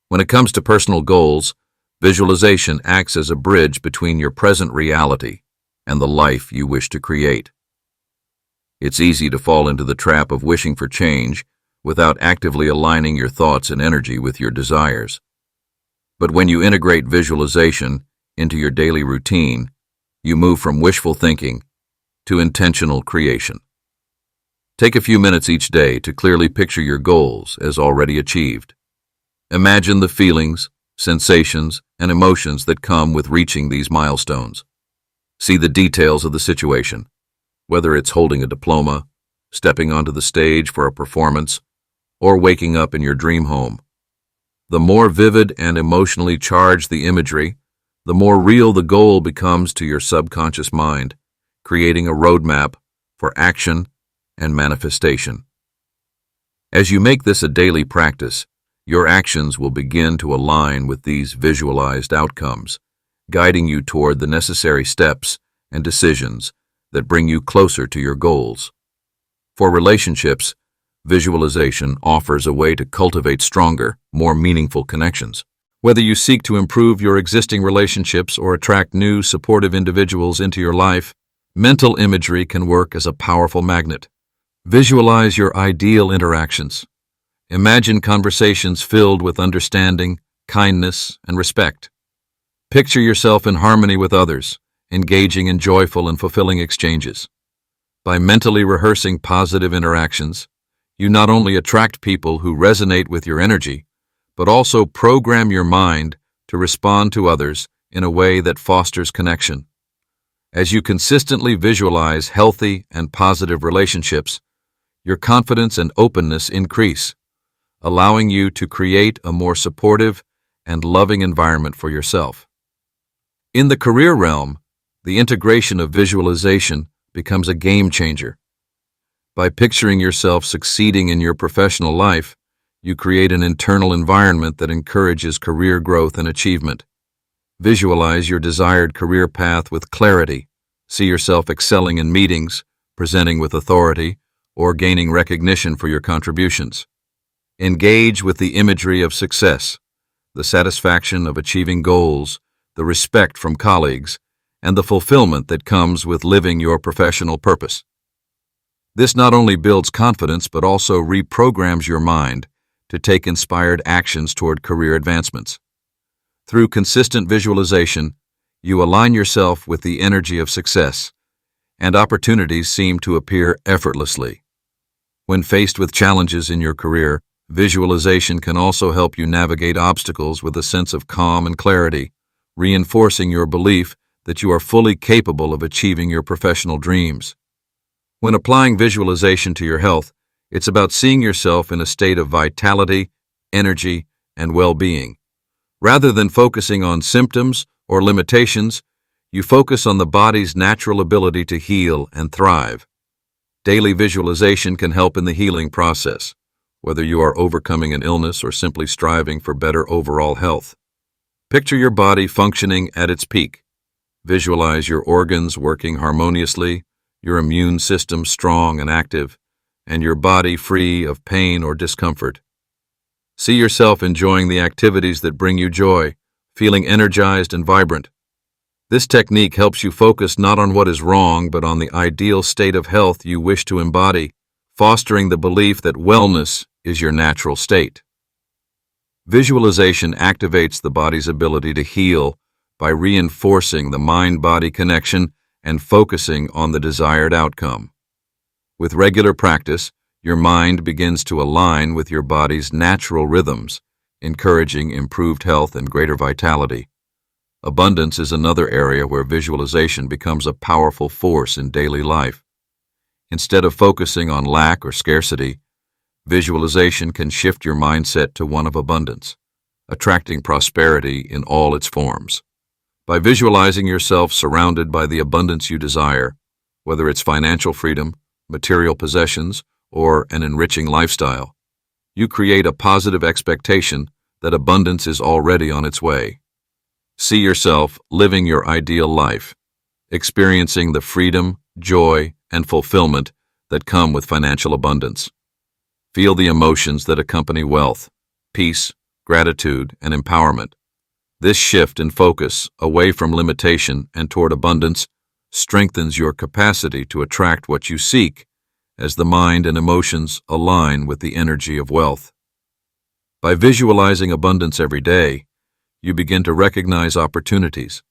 When it comes to personal goals, visualization acts as a bridge between your present reality and the life you wish to create. It's easy to fall into the trap of wishing for change without actively aligning your thoughts and energy with your desires. But when you integrate visualization into your daily routine, you move from wishful thinking to intentional creation. Take a few minutes each day to clearly picture your goals as already achieved. Imagine the feelings, sensations, and emotions that come with reaching these milestones. See the details of the situation, whether it's holding a diploma, stepping onto the stage for a performance, or waking up in your dream home. The more vivid and emotionally charged the imagery, the more real the goal becomes to your subconscious mind, creating a roadmap for action and manifestation. As you make this a daily practice, your actions will begin to align with these visualized outcomes, guiding you toward the necessary steps and decisions that bring you closer to your goals. For relationships, visualization offers a way to cultivate stronger, more meaningful connections. Whether you seek to improve your existing relationships or attract new, supportive individuals into your life, mental imagery can work as a powerful magnet. Visualize your ideal interactions. Imagine conversations filled with understanding, kindness, and respect. Picture yourself in harmony with others, engaging in joyful and fulfilling exchanges. By mentally rehearsing positive interactions, you not only attract people who resonate with your energy, but also program your mind to respond to others in a way that fosters connection. As you consistently visualize healthy and positive relationships, your confidence and openness increase, allowing you to create a more supportive and loving environment for yourself. In the career realm, the integration of visualization becomes a game changer. By picturing yourself succeeding in your professional life, you create an internal environment that encourages career growth and achievement. Visualize your desired career path with clarity. See yourself excelling in meetings, presenting with authority, or gaining recognition for your contributions. Engage with the imagery of success, the satisfaction of achieving goals, the respect from colleagues, and the fulfillment that comes with living your professional purpose. This not only builds confidence but also reprograms your mind to take inspired actions toward career advancements. Through consistent visualization, you align yourself with the energy of success, and opportunities seem to appear effortlessly. When faced with challenges in your career, visualization can also help you navigate obstacles with a sense of calm and clarity, reinforcing your belief that you are fully capable of achieving your professional dreams. When applying visualization to your health, it's about seeing yourself in a state of vitality, energy, and well-being. Rather than focusing on symptoms or limitations, you focus on the body's natural ability to heal and thrive. Daily visualization can help in the healing process, whether you are overcoming an illness or simply striving for better overall health. Picture your body functioning at its peak. Visualize your organs working harmoniously, your immune system strong and active, and your body free of pain or discomfort. See yourself enjoying the activities that bring you joy, feeling energized and vibrant. This technique helps you focus not on what is wrong, but on the ideal state of health you wish to embody, fostering the belief that wellness is your natural state. Visualization activates the body's ability to heal by reinforcing the mind-body connection and focusing on the desired outcome. With regular practice, your mind begins to align with your body's natural rhythms, encouraging improved health and greater vitality. Abundance is another area where visualization becomes a powerful force in daily life. Instead of focusing on lack or scarcity, visualization can shift your mindset to one of abundance, attracting prosperity in all its forms. By visualizing yourself surrounded by the abundance you desire, whether it's financial freedom, material possessions, or an enriching lifestyle, You create a positive expectation that abundance is already on its way. See yourself living your ideal life, experiencing the freedom, joy, and fulfillment that come with financial abundance. Feel the emotions that accompany wealth, peace, gratitude, and empowerment. This shift in focus away from limitation and toward abundance strengthens your capacity to attract what you seek as the mind and emotions align with the energy of wealth. By visualizing abundance every day, you begin to recognize opportunities,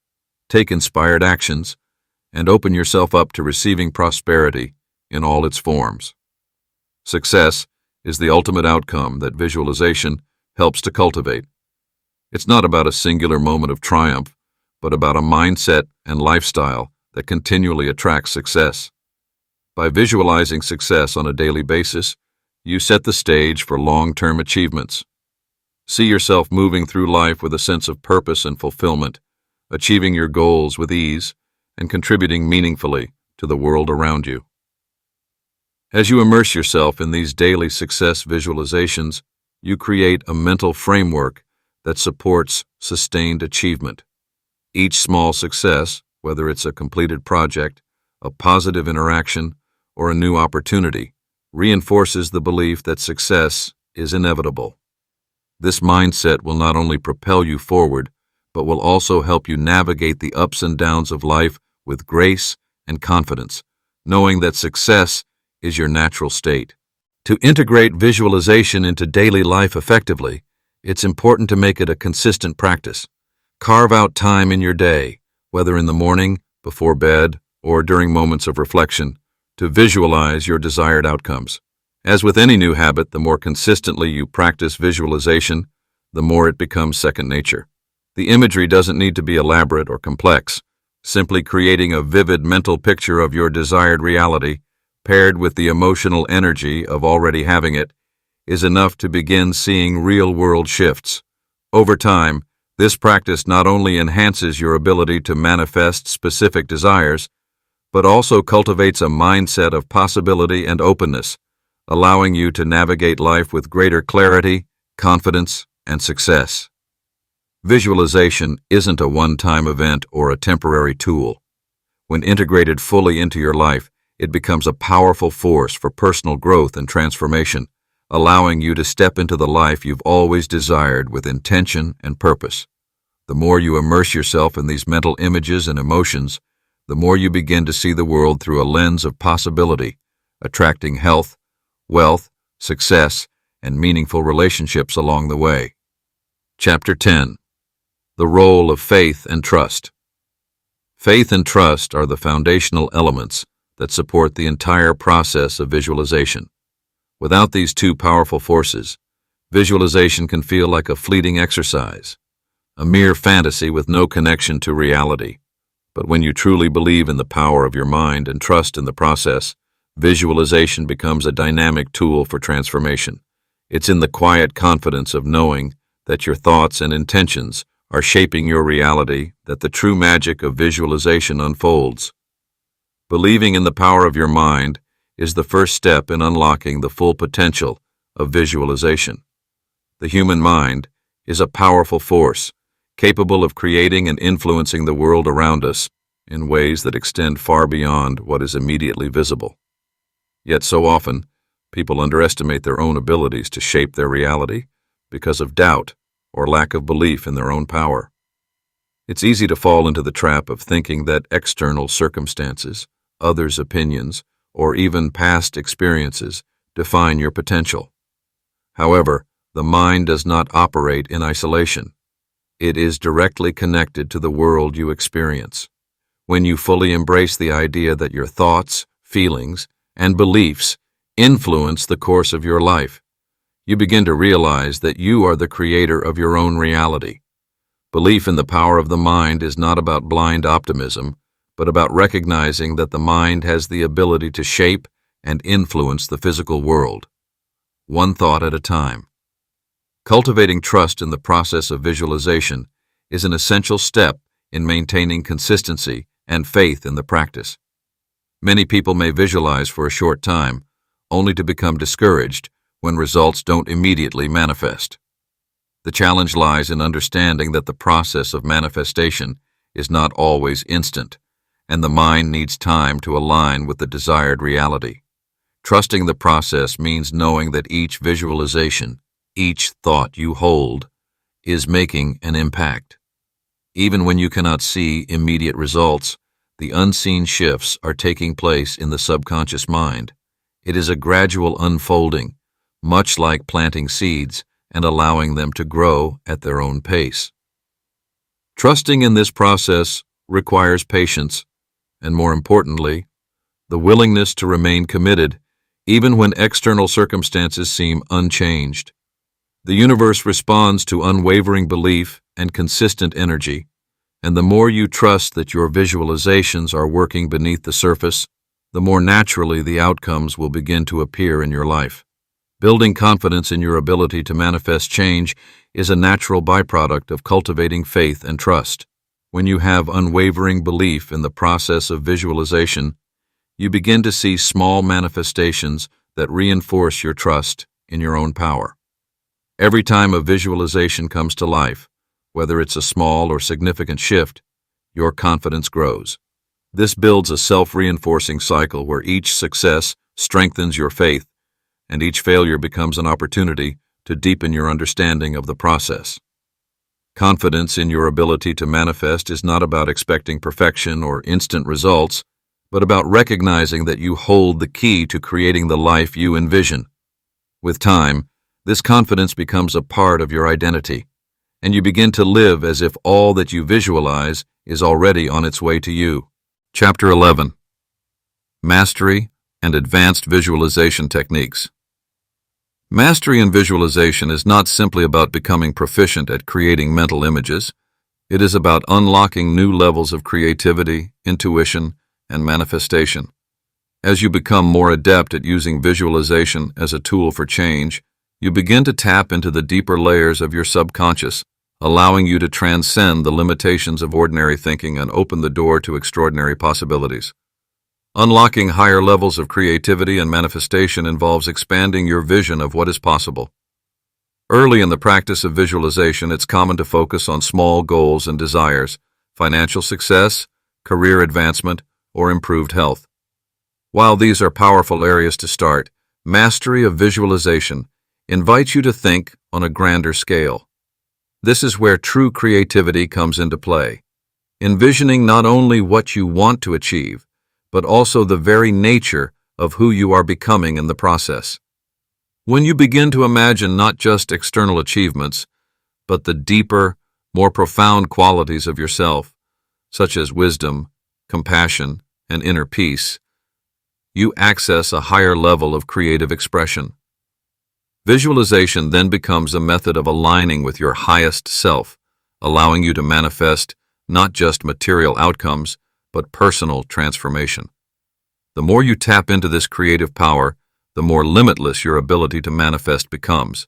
take inspired actions, and open yourself up to receiving prosperity in all its forms. Success is the ultimate outcome that visualization helps to cultivate. It's not about a singular moment of triumph, but about a mindset and lifestyle that continually attracts success. By visualizing success on a daily basis, you set the stage for long-term achievements. See yourself moving through life with a sense of purpose and fulfillment, achieving your goals with ease, and contributing meaningfully to the world around you. As you immerse yourself in these daily success visualizations, you create a mental framework that supports sustained achievement. Each small success, whether it's a completed project, a positive interaction, or a new opportunity, reinforces the belief that success is inevitable. This mindset will not only propel you forward, but will also help you navigate the ups and downs of life with grace and confidence, knowing that success is your natural state. To integrate visualization into daily life effectively, it's important to make it a consistent practice. Carve out time in your day, whether in the morning, before bed, or during moments of reflection, to visualize your desired outcomes. As with any new habit, the more consistently you practice visualization, the more it becomes second nature. The imagery doesn't need to be elaborate or complex. Simply creating a vivid mental picture of your desired reality, paired with the emotional energy of already having it, is enough to begin seeing real-world shifts. Over time, this practice not only enhances your ability to manifest specific desires, but also cultivates a mindset of possibility and openness, allowing you to navigate life with greater clarity, confidence, and success. Visualization isn't a one-time event or a temporary tool. When integrated fully into your life, it becomes a powerful force for personal growth and transformation, allowing you to step into the life you've always desired with intention and purpose. The more you immerse yourself in these mental images and emotions, the more you begin to see the world through a lens of possibility, attracting health, wealth, success, and meaningful relationships along the way. Chapter 10. The Role of Faith and Trust. Faith and trust are the foundational elements that support the entire process of visualization. Without these two powerful forces, visualization can feel like a fleeting exercise, a mere fantasy with no connection to reality. But when you truly believe in the power of your mind and trust in the process, visualization becomes a dynamic tool for transformation. It's in the quiet confidence of knowing that your thoughts and intentions are shaping your reality that the true magic of visualization unfolds. Believing in the power of your mind is the first step in unlocking the full potential of visualization. The human mind is a powerful force, capable of creating and influencing the world around us in ways that extend far beyond what is immediately visible. Yet so often, people underestimate their own abilities to shape their reality because of doubt or lack of belief in their own power. It's easy to fall into the trap of thinking that external circumstances, others' opinions, or even past experiences define your potential. However, the mind does not operate in isolation. It is directly connected to the world you experience. When you fully embrace the idea that your thoughts, feelings, and beliefs influence the course of your life, you begin to realize that you are the creator of your own reality. Belief in the power of the mind is not about blind optimism, but about recognizing that the mind has the ability to shape and influence the physical world, one thought at a time. Cultivating trust in the process of visualization is an essential step in maintaining consistency and faith in the practice. Many people may visualize for a short time, only to become discouraged when results don't immediately manifest. The challenge lies in understanding that the process of manifestation is not always instant, and the mind needs time to align with the desired reality. Trusting the process means knowing that each visualization, each thought you hold, is making an impact. Even when you cannot see immediate results, the unseen shifts are taking place in the subconscious mind. It is a gradual unfolding, much like planting seeds and allowing them to grow at their own pace. Trusting in this process requires patience, and more importantly, the willingness to remain committed even when external circumstances seem unchanged. The universe responds to unwavering belief and consistent energy, and the more you trust that your visualizations are working beneath the surface, the more naturally the outcomes will begin to appear in your life. Building confidence in your ability to manifest change is a natural byproduct of cultivating faith and trust. When you have unwavering belief in the process of visualization, you begin to see small manifestations that reinforce your trust in your own power. Every time a visualization comes to life, whether it's a small or significant shift, your confidence grows. This builds a self-reinforcing cycle where each success strengthens your faith, and each failure becomes an opportunity to deepen your understanding of the process. Confidence in your ability to manifest is not about expecting perfection or instant results, but about recognizing that you hold the key to creating the life you envision. With time, this confidence becomes a part of your identity, and you begin to live as if all that you visualize is already on its way to you. Chapter 11. Mastery and Advanced Visualization Techniques. Mastery in visualization is not simply about becoming proficient at creating mental images. It is about unlocking new levels of creativity, intuition, and manifestation. As you become more adept at using visualization as a tool for change, you begin to tap into the deeper layers of your subconscious, allowing you to transcend the limitations of ordinary thinking and open the door to extraordinary possibilities. Unlocking higher levels of creativity and manifestation involves expanding your vision of what is possible. Early in the practice of visualization, it's common to focus on small goals and desires, financial success, career advancement, or improved health. While these are powerful areas to start, mastery of visualization invites you to think on a grander scale. This is where true creativity comes into play, envisioning not only what you want to achieve, but also the very nature of who you are becoming in the process. When you begin to imagine not just external achievements, but the deeper, more profound qualities of yourself, such as wisdom, compassion, and inner peace, you access a higher level of creative expression. Visualization then becomes a method of aligning with your highest self, allowing you to manifest not just material outcomes, but personal transformation. The more you tap into this creative power, the more limitless your ability to manifest becomes.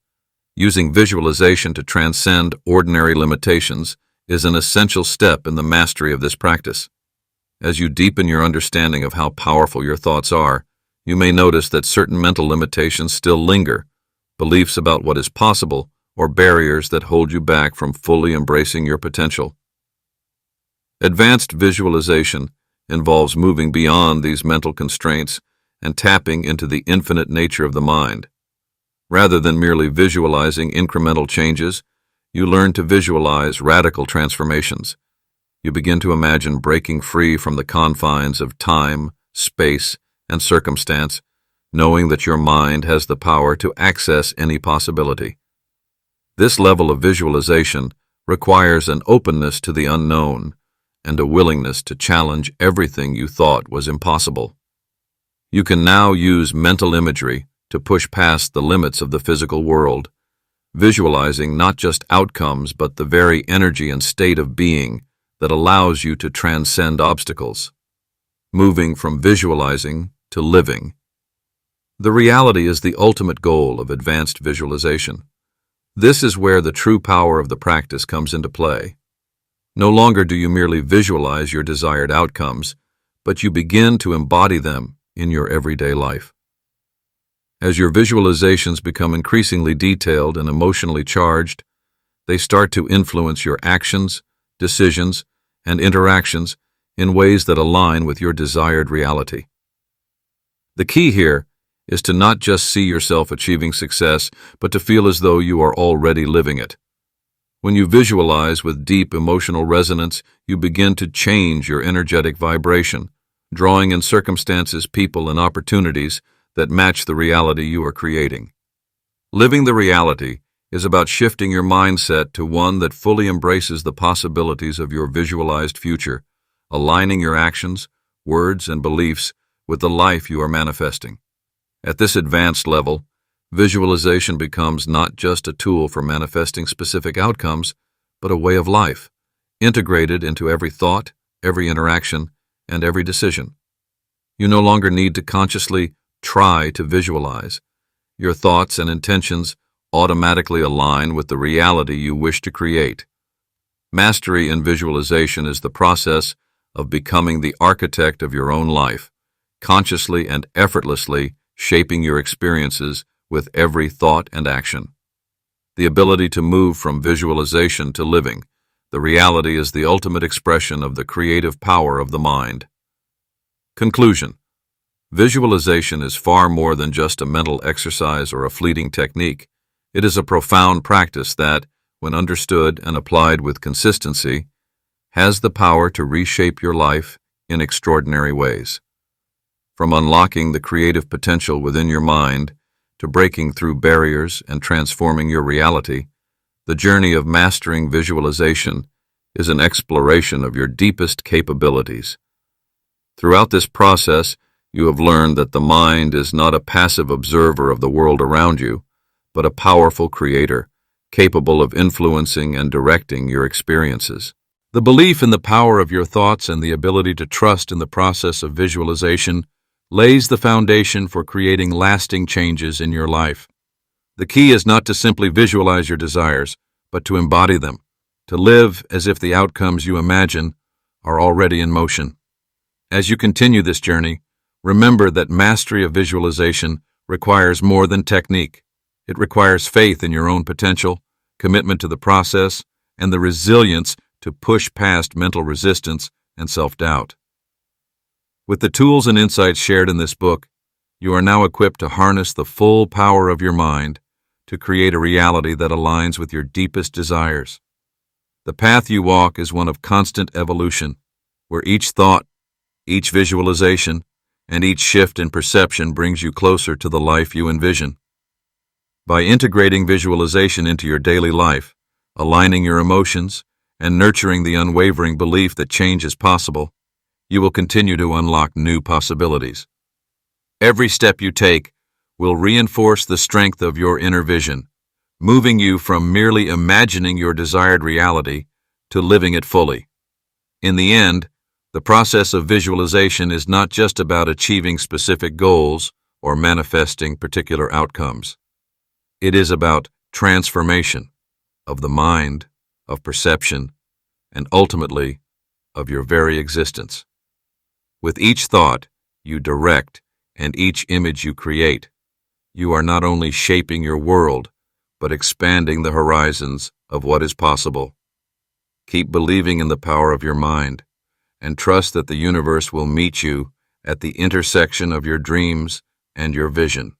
Using visualization to transcend ordinary limitations is an essential step in the mastery of this practice. As you deepen your understanding of how powerful your thoughts are, you may notice that certain mental limitations still linger, beliefs about what is possible, or barriers that hold you back from fully embracing your potential. Advanced visualization involves moving beyond these mental constraints and tapping into the infinite nature of the mind. Rather than merely visualizing incremental changes, you learn to visualize radical transformations. You begin to imagine breaking free from the confines of time, space, and circumstance, knowing that your mind has the power to access any possibility. This level of visualization requires an openness to the unknown and a willingness to challenge everything you thought was impossible. You can now use mental imagery to push past the limits of the physical world, visualizing not just outcomes but the very energy and state of being that allows you to transcend obstacles, moving from visualizing to living. The reality is the ultimate goal of advanced visualization. This is where the true power of the practice comes into play. No longer do you merely visualize your desired outcomes, but you begin to embody them in your everyday life. As your visualizations become increasingly detailed and emotionally charged, they start to influence your actions, decisions, and interactions in ways that align with your desired reality. The key here is to not just see yourself achieving success, but to feel as though you are already living it. When you visualize with deep emotional resonance, you begin to change your energetic vibration, drawing in circumstances, people, and opportunities that match the reality you are creating. Living the reality is about shifting your mindset to one that fully embraces the possibilities of your visualized future, aligning your actions, words, and beliefs with the life you are manifesting. At this advanced level, visualization becomes not just a tool for manifesting specific outcomes, but a way of life, integrated into every thought, every interaction, and every decision. You no longer need to consciously try to visualize. Your thoughts and intentions automatically align with the reality you wish to create. Mastery in visualization is the process of becoming the architect of your own life, consciously and effortlessly shaping your experiences with every thought and action. The ability to move from visualization to living, the reality is the ultimate expression of the creative power of the mind. Conclusion: visualization is far more than just a mental exercise or a fleeting technique. It is a profound practice that, when understood and applied with consistency, has the power to reshape your life in extraordinary ways. From unlocking the creative potential within your mind to breaking through barriers and transforming your reality, the journey of mastering visualization is an exploration of your deepest capabilities. Throughout this process, you have learned that the mind is not a passive observer of the world around you, but a powerful creator, capable of influencing and directing your experiences. The belief in the power of your thoughts and the ability to trust in the process of visualization lays the foundation for creating lasting changes in your life. The key is not to simply visualize your desires, but to embody them, to live as if the outcomes you imagine are already in motion. As you continue this journey, remember that mastery of visualization requires more than technique. It requires faith in your own potential, commitment to the process, and the resilience to push past mental resistance and self-doubt. With the tools and insights shared in this book, you are now equipped to harness the full power of your mind to create a reality that aligns with your deepest desires. The path you walk is one of constant evolution, where each thought, each visualization, and each shift in perception brings you closer to the life you envision. By integrating visualization into your daily life, aligning your emotions, and nurturing the unwavering belief that change is possible, you will continue to unlock new possibilities. Every step you take will reinforce the strength of your inner vision, moving you from merely imagining your desired reality to living it fully. In the end, the process of visualization is not just about achieving specific goals or manifesting particular outcomes. It is about transformation of the mind, of perception, and ultimately of your very existence. With each thought you direct and each image you create, you are not only shaping your world, but expanding the horizons of what is possible. Keep believing in the power of your mind, and trust that the universe will meet you at the intersection of your dreams and your vision.